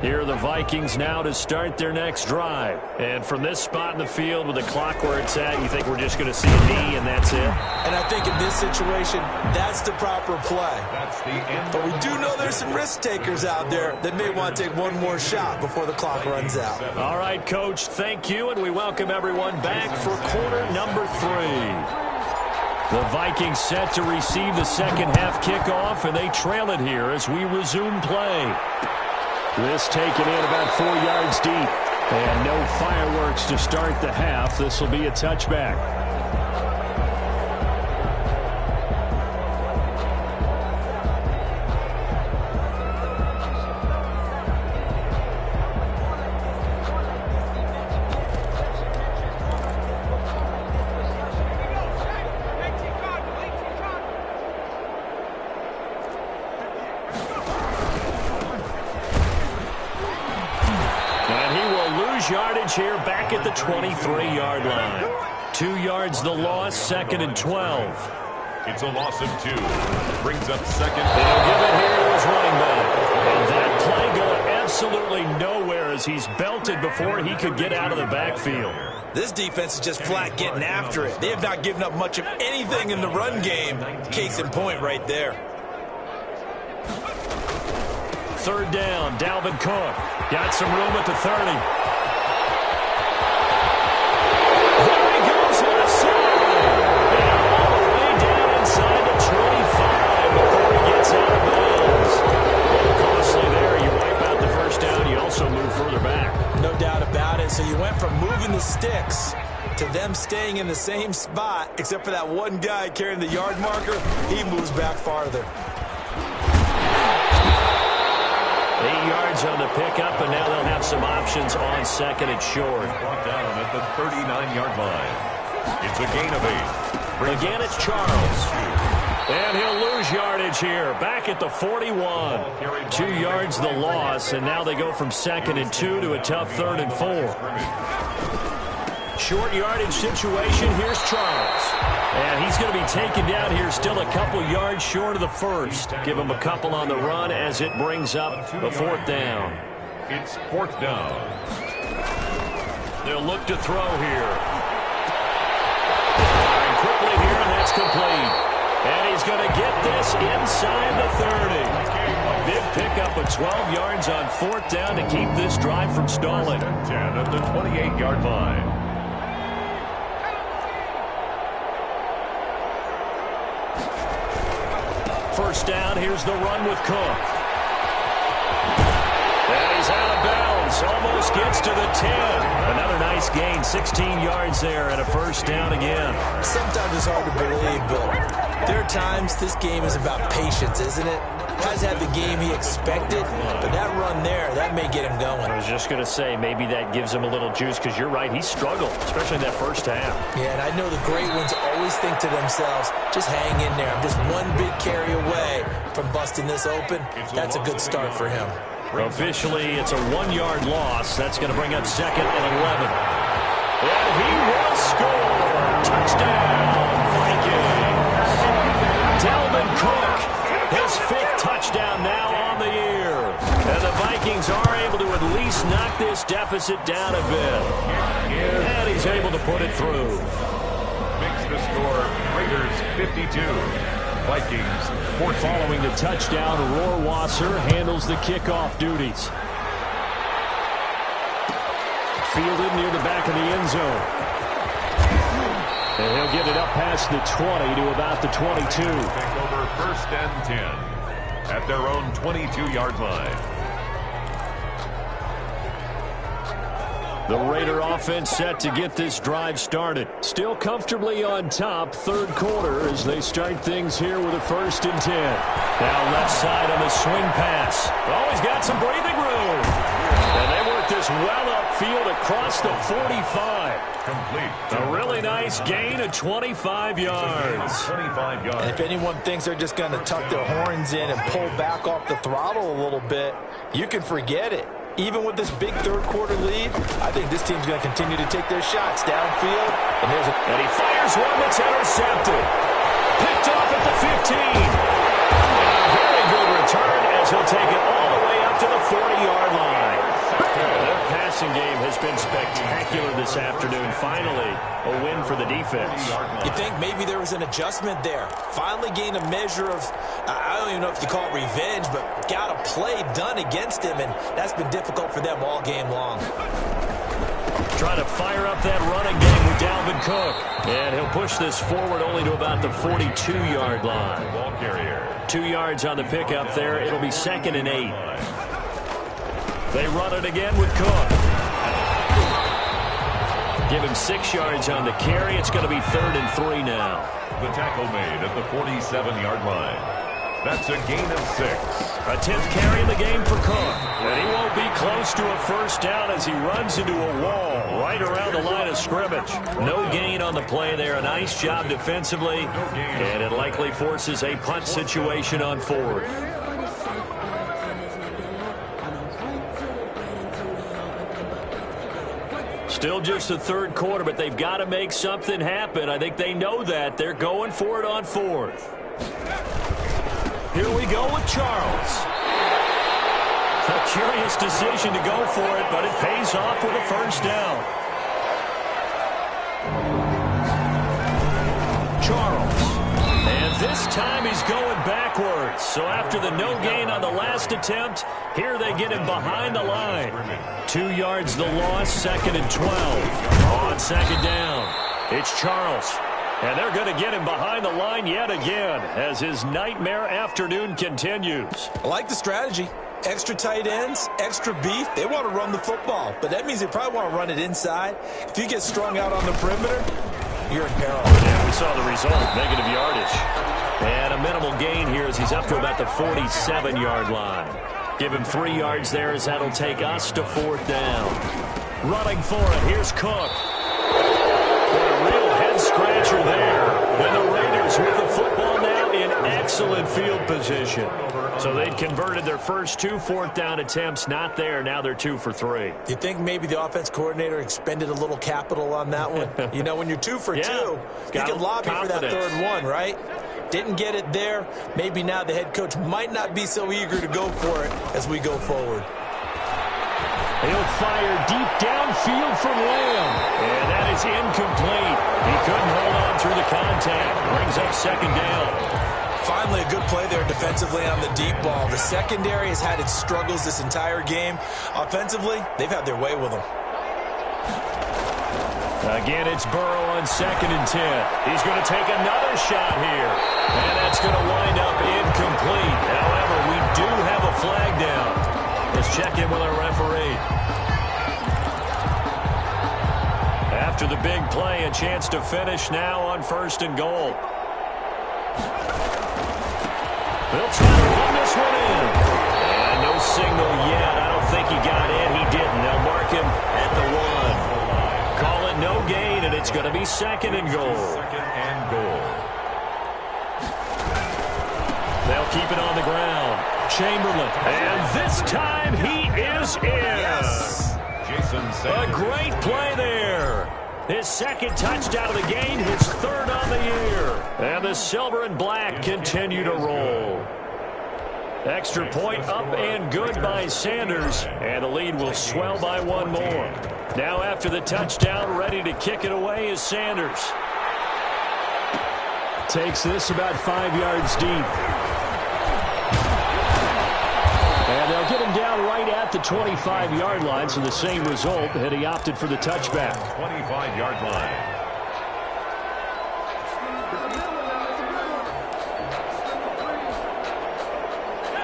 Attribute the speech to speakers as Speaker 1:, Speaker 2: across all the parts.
Speaker 1: Here are the Vikings now to start their next drive. And from this spot in the field with the clock where it's at, you think we're just going to see a knee and that's it?
Speaker 2: And I think in this situation, that's the proper play. But we do know there's some risk takers out there that may want to take one more shot before the clock runs out.
Speaker 1: All right, Coach, thank you, and we welcome everyone back for quarter number 3. The Vikings set to receive the second half kickoff, and they trail it here as we resume play. This taken in about 4 yards deep. And no fireworks to start the half. This will be a touchback. Yardage here back at the 23-yard line. 2 yards the loss, 2nd and 12.
Speaker 3: It's a loss of 2. Brings up second.
Speaker 1: They'll give it here to his running back. And that play going absolutely nowhere as he's belted before he could get out of the backfield.
Speaker 2: This defense is just flat getting after it. They have not given up much of anything in the run game. Case in point right there.
Speaker 1: 3rd down, Dalvin Cook. Got some room at the 30.
Speaker 2: So you went from moving the sticks to them staying in the same spot, except for that one guy carrying the yard marker. He moves back farther.
Speaker 1: 8 yards on the pickup, and now they'll have some options on 2nd and short.
Speaker 3: Brought down at the 39-yard line. It's a gain of 8.
Speaker 1: Again, it's Charles. And he'll lose yardage here. Back at the 41. 2 yards the loss, and now they go from 2nd and 2 to a tough 3rd and 4. Short yardage situation. Here's Charles. And he's going to be taken down here still a couple yards short of the first. Give him a couple on the run as it brings up the 4th down.
Speaker 3: It's 4th down.
Speaker 1: They'll look to throw here. Firing quickly here, and that's complete. And he's going to get this inside the 30. Big pickup of 12 yards on 4th down to keep this drive from stalling.
Speaker 3: 10 at the 28-yard line.
Speaker 1: First down, here's the run with Cook. And he's out of bounds, almost gets to the 10. Another nice gain, 16 yards there, and a first down again.
Speaker 2: Sometimes it's hard to believe, but there are times this game is about patience, isn't it? Has had the game he expected, but that run there, that may get him going.
Speaker 1: I was just going to say, maybe that gives him a little juice, because you're right, he struggled, especially in that first half.
Speaker 2: Yeah, and I know the great ones always think to themselves, just hang in there. I'm just one big carry away from busting this open. That's a good start for him.
Speaker 1: Officially, it's a 1-yard loss. That's going to bring up 2nd and 11. And he will score. Touchdown, Vikings. Dalvin Cook, his 5th touchdown now on the year. And the Vikings are able to at least knock this deficit down a bit. And he's able to put it through.
Speaker 3: Makes the score Raiders 52. Vikings 4.
Speaker 1: Following the touchdown, Rohrwasser handles the kickoff duties. Fielded near the back of the end zone. And he'll get it up past the 20 to about the 22.
Speaker 3: Take over 1st and 10 at their own 22-yard line.
Speaker 1: The Raider offense set to get this drive started. Still comfortably on top, 3rd quarter as they start things here with a 1st and 10. Now left side on the swing pass. Always got some breathing room. And they work this well upfield across the 45.
Speaker 3: Complete.
Speaker 1: A really nice gain of 25 yards.
Speaker 3: 25 yards.
Speaker 2: And if anyone thinks they're just going to tuck their horns in and pull back off the throttle a little bit, you can forget it. Even with this big 3rd quarter lead, I think this team's going to continue to take their shots downfield. And
Speaker 1: he fires one that's intercepted. Picked off at the 15. And a very good return as he'll take it all the way up to the 40-yard line. passing game has been spectacular this afternoon. Finally, a win for the defense.
Speaker 2: You think maybe there was an adjustment there. Finally gained a measure of, I don't even know if you call it revenge, but got a play done against him, and that's been difficult for them all game long.
Speaker 1: Trying to fire up that running game with Dalvin Cook. And he'll push this forward only to about the 42-yard line.
Speaker 3: Ball carrier.
Speaker 1: 2 yards on the pickup there. It'll be 2nd and 8. They run it again with Cook. Give him 6 yards on the carry. It's going to be 3rd and 3 now.
Speaker 3: The tackle made at the 47-yard line. That's a gain of 6.
Speaker 1: A 10th carry in the game for Cook. And he won't be close to a first down as he runs into a wall right around the line of scrimmage. No gain on the play there. A nice job defensively. And it likely forces a punt situation on 4th. Still just the 3rd quarter, but they've got to make something happen. I think they know that. They're going for it on 4th. Here we go with Charles. A curious decision to go for it, but it pays off with a first down. Charles. And this time he's going backwards. So after the no gain on the last attempt, here they get him behind the line. 2 yards the loss, 2nd and 12. On 2nd down, it's Charles. And they're going to get him behind the line yet again as his nightmare afternoon continues.
Speaker 2: I like the strategy. Extra tight ends, extra beef. They want to run the football, but that means they probably want to run it inside. If you get strung out on the perimeter, you're in peril.
Speaker 1: Yeah, we saw the result, negative yardage. And a minimal gain here as he's up to about the 47-yard line. Give him 3 yards there as that'll take us to 4th down. Running for it, here's Cook. A real head-scratcher there. And the Raiders with the football now in excellent field position. So they'd converted their first 2 4th-down attempts. Not there. Now they're 2 for 3.
Speaker 2: You think maybe the offense coordinator expended a little capital on that one? You know, when you're 2 for 2, you can lobby for that 3rd one, right? Didn't get it there. Maybe now the head coach might not be so eager to go for it as we go forward.
Speaker 1: He'll fire deep downfield from Lamb. And that is incomplete. He couldn't hold on through the contact. Brings up 2nd down.
Speaker 2: Finally, a good play there defensively on the deep ball. The secondary has had its struggles this entire game. Offensively, they've had their way with them.
Speaker 1: Again, it's Burrow on 2nd and 10. He's going to take another shot here. And that's going to wind up incomplete. However, we do have a flag down. Let's check in with our referee. After the big play, a chance to finish now on 1st and goal. They'll try to run this one in. And no signal yet. I don't think he got in. He didn't. They'll mark him at the 1. Call it no gain, and it's going to be 2nd and goal.
Speaker 3: 2nd and goal.
Speaker 1: They'll keep it on the ground. Chamberlain. And this time he is in.
Speaker 2: Yes.
Speaker 1: A great play there. His 2nd touchdown of the game, his 3rd on the year. And the silver and black continue to roll. Extra point up and good by Sanders. And the lead will swell by 1 more. Now after the touchdown, ready to kick it away is Sanders. Takes this about 5 yards deep. And they'll get him down right at the 25-yard line, so the same result, and he opted for the touchback.
Speaker 3: 25-yard line.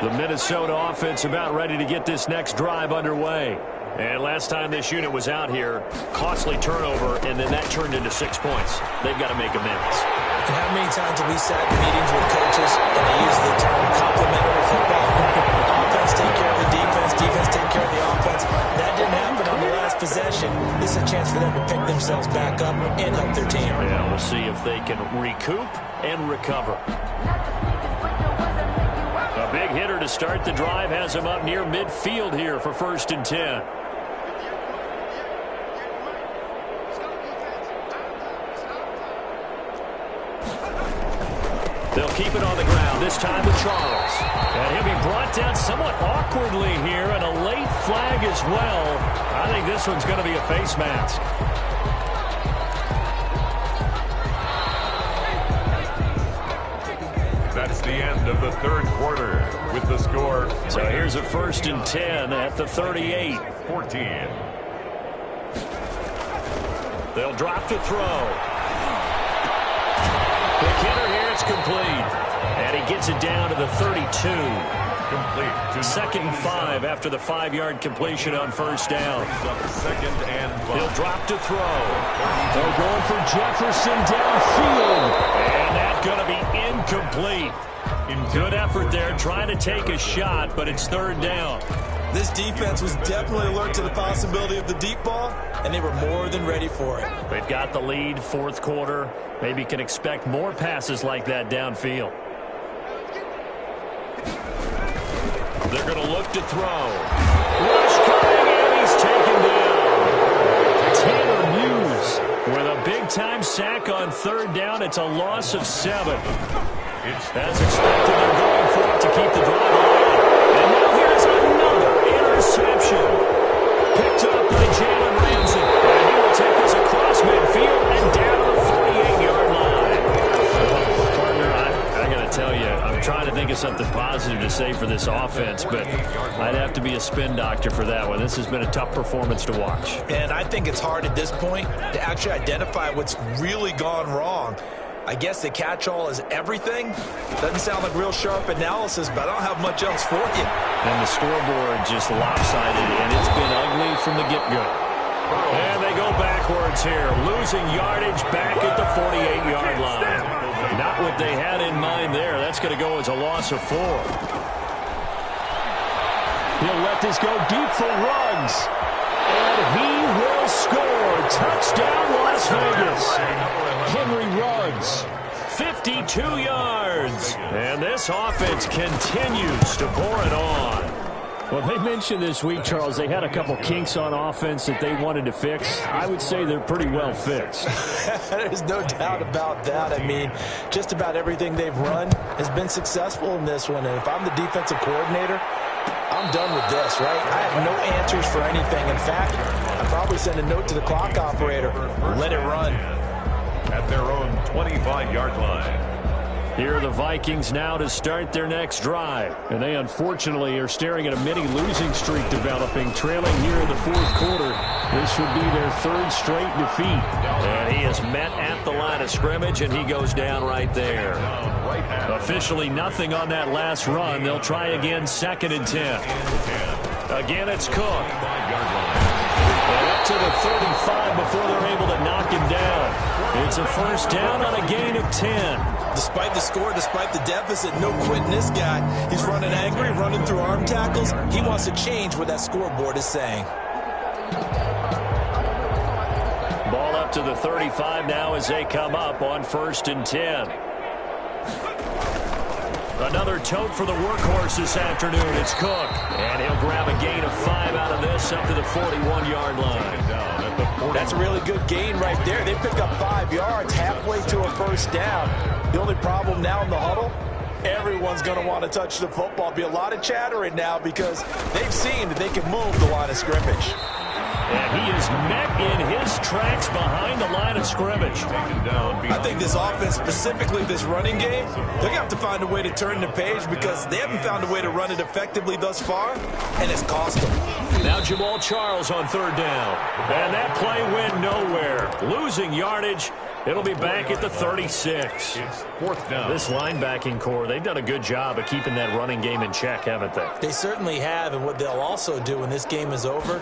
Speaker 1: The Minnesota offense about ready to get this next drive underway. And last time this unit was out here, costly turnover, and then that turned into 6 points. They've got to make amends.
Speaker 2: And how many times have we sat in meetings with coaches and they use the term complementary football? Offense take care of the defense, defense take care of the offense. That didn't happen on the last possession. This is a chance for them to pick themselves back up and help their team.
Speaker 1: Yeah, we'll see if they can recoup and recover. A big hitter to start the drive has him up near midfield here for 1st and 10. They'll keep it on the ground. this time to Charles. And he'll be brought down somewhat awkwardly here, and a late flag as well. I think this one's going to be a face mask.
Speaker 3: That's the end of the third quarter with the score.
Speaker 1: So here's a 1st and 10 at the 38.
Speaker 3: 14.
Speaker 1: They'll drop to throw. Quick hitter here, it's complete. And he gets it down to the 32.
Speaker 3: Complete.
Speaker 1: 2nd and 5 after the 5-yard completion on 1st down.
Speaker 3: 2nd and 5.
Speaker 1: He'll drop to throw. They're going for Jefferson downfield. And that's going to be incomplete. Good effort there, trying to take a shot, but it's 3rd down.
Speaker 2: This defense was definitely alert to the possibility of the deep ball, and they were more than ready for it.
Speaker 1: They've got the lead, 4th quarter. Maybe can expect more passes like that downfield. They're going to look to throw. Rush coming, and he's taken down. Taylor Muse with a big-time sack on 3rd down. It's a loss of 7. As expected, they're going for it to keep the drive alive. And now here's another interception. Picked up by Jalen Ramsey. And he will take this across midfield and down to the 48-yard line. Partner, I got to tell you, I'm trying to think of something positive to say for this offense, but I'd have to be a spin doctor for that one. This has been a tough performance to watch.
Speaker 2: And I think it's hard at this point to actually identify what's really gone wrong. I guess the catch-all is everything. Doesn't sound like real sharp analysis, but I don't have much else for you.
Speaker 1: And the scoreboard just lopsided, and it's been ugly from the get-go. And they go backwards here, losing yardage back at the 48-yard line. Not what they had in mind there. That's going to go as a loss of 4. He'll let this go deep for Ruggs. And he will score. Touchdown, Las Vegas. Henry Ruggs, 52 yards. And this offense continues to pour it on. Well, they mentioned this week, Charles, they had a couple kinks on offense that they wanted to fix. I would say they're pretty well fixed.
Speaker 2: There's no doubt about that. I mean, just about everything they've run has been successful in this one. And if I'm the defensive coordinator, I'm done with this, right? I have no answers for anything. In fact, I'd probably send a note to the clock operator. Let it run.
Speaker 3: At their own 25-yard line.
Speaker 1: Here are the Vikings now to start their next drive. And they unfortunately are staring at a mini losing streak developing, trailing here in the 4th quarter. This would be their 3rd straight defeat. And he is met at the line of scrimmage, and he goes down right there. Officially nothing on that last run. They'll try again, 2nd and 10. Again, it's Cook. And up to the 35 before they're able to knock him down. It's a 1st down on a gain of 10.
Speaker 2: Despite the score, despite the deficit, no quitting this guy. He's running angry, running through arm tackles. He wants to change what that scoreboard is saying.
Speaker 1: Ball up to the 35 now as they come up on 1st and 10. Another tote for the workhorse this afternoon. It's Cook. And he'll grab a gain of 5 out of this up to the 41-yard line.
Speaker 2: That's a really good gain right there. They pick up 5 yards halfway to a 1st down. The only problem now in the huddle, everyone's going to want to touch the football. Be a lot of chattering now because they've seen that they can move the line of scrimmage.
Speaker 1: And he is met in his tracks behind the line of scrimmage.
Speaker 2: I think this offense, specifically this running game, they're going to have to find a way to turn the page because they haven't found a way to run it effectively thus far, and it's cost them.
Speaker 1: Now Jamal Charles on 3rd down. And that play went nowhere. Losing yardage. It'll be back at the 36.
Speaker 3: It's 4th down.
Speaker 1: This linebacking core, they've done a good job of keeping that running game in check, haven't they?
Speaker 2: They certainly have, and what they'll also do when this game is over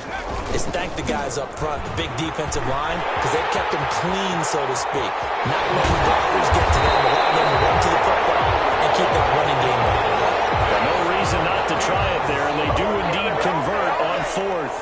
Speaker 2: is thank the guys up front, the big defensive line, because they've kept them clean, so to speak. Not letting blockers get to them, allowing them to run to the football and keep that running game going.
Speaker 1: No reason not to try it there, and they do indeed convert on 4th.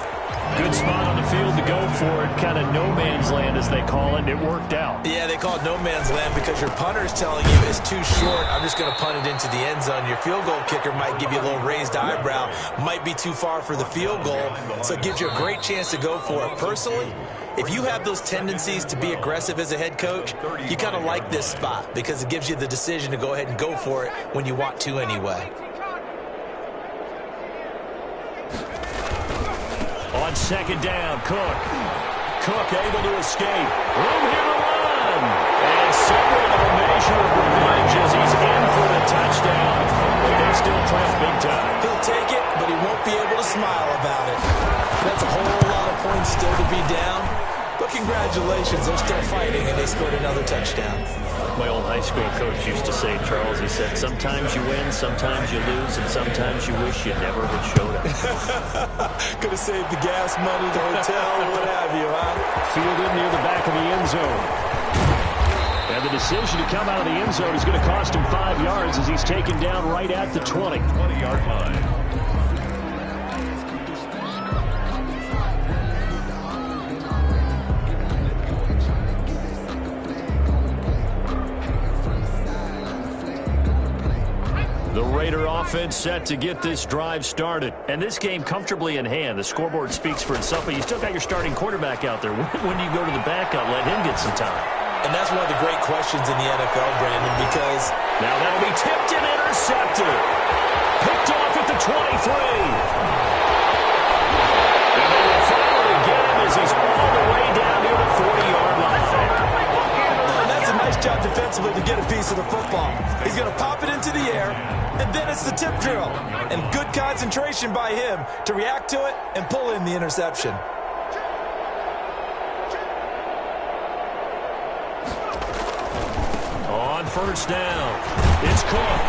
Speaker 1: Good spot on the field to go for it, kind of no man's land, as they call it, and it worked out.
Speaker 2: Yeah, they call it no man's land because your punter is telling you it's too short. I'm just going to punt it into the end zone. Your field goal kicker might give you a little raised eyebrow, might be too far for the field goal, so it gives you a great chance to go for it. Personally, if you have those tendencies to be aggressive as a head coach, you kind of like this spot because it gives you the decision to go ahead and go for it when you want to anyway.
Speaker 1: On second down, Cook. Cook able to escape. Room here to run. And somewhat of a measure of revenge as he's in for the touchdown. But they still trail big time.
Speaker 2: He'll take it, but he won't be able to smile about it. That's a whole lot of points still to be down. But congratulations, they're still fighting, and they scored another touchdown.
Speaker 1: My old high school coach used to say, Charles, he said, sometimes you win, sometimes you lose, and sometimes you wish you never had showed up.
Speaker 2: Could have saved the gas money, the hotel, what have you, huh?
Speaker 1: Fielded near the back of the end zone. And the decision to come out of the end zone is going to cost him 5 yards as he's taken down right at the 20.
Speaker 3: 20-yard line.
Speaker 1: The Raider offense set to get this drive started. And this game comfortably in hand. The scoreboard speaks for itself, but you still got your starting quarterback out there. When do you go to the backup, let him get some time?
Speaker 2: And that's one of the great questions in the NFL, Brandon, because
Speaker 1: now that'll be tipped and intercepted. Picked off at the 23. And they will finally get him as he's all the way down near the 40-yard line.
Speaker 2: And that's a nice job defensively to get a piece of the football. He's going to pop it into the air, and then it's the tip drill. And good concentration by him to react to it and pull in the interception.
Speaker 1: On first down, it's Cook.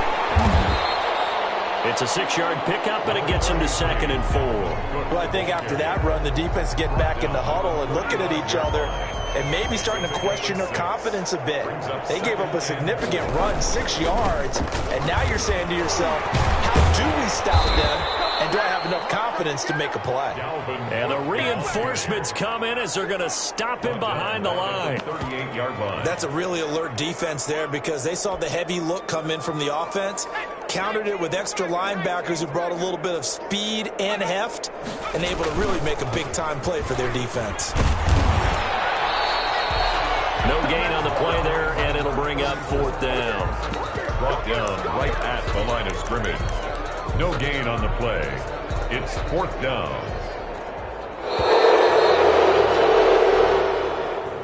Speaker 1: It's a 6-yard pickup, and it gets him to 2nd and 4.
Speaker 2: Well, I think after that run, the defense is getting back in the huddle and looking at each other and maybe starting to question their confidence a bit. They gave up a significant run, 6 yards, and now you're saying to yourself, how do we stop them? And do I have enough confidence to make a play?
Speaker 1: And the reinforcements come in as they're going to stop him behind the line.
Speaker 3: 38-yard line.
Speaker 2: That's a really alert defense there because they saw the heavy look come in from the offense, countered it with extra linebackers who brought a little bit of speed and heft, and able to really make a big-time play for their defense.
Speaker 1: No gain on the play there, and it'll bring up 4th down.
Speaker 3: Brought down right at the line of scrimmage. No gain on the play. It's 4th down.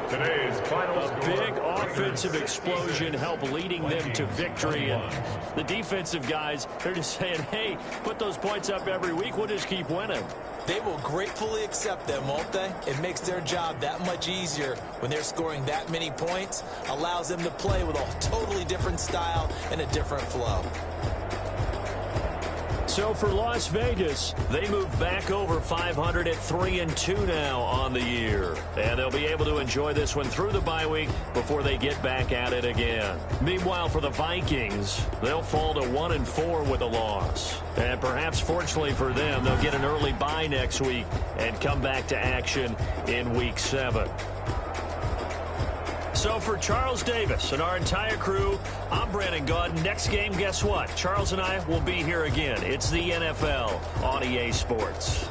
Speaker 3: Today's final score.
Speaker 1: Big offensive explosion help leading them to victory. And the defensive guys, they're just saying, hey, put those points up every week. We'll just keep winning.
Speaker 2: They will gratefully accept them, won't they? It makes their job that much easier when they're scoring that many points. Allows them to play with a totally different style and a different flow.
Speaker 1: So for Las Vegas, they move back over 500 at 3-2 now on the year. And they'll be able to enjoy this one through the bye week before they get back at it again. Meanwhile, for the Vikings, they'll fall to 1-4 with a loss. And perhaps fortunately for them, they'll get an early bye next week and come back to action in Week 7. So for Charles Davis and our entire crew, I'm Brandon Gaud. Next game, guess what? Charles and I will be here again. It's the NFL on EA Sports.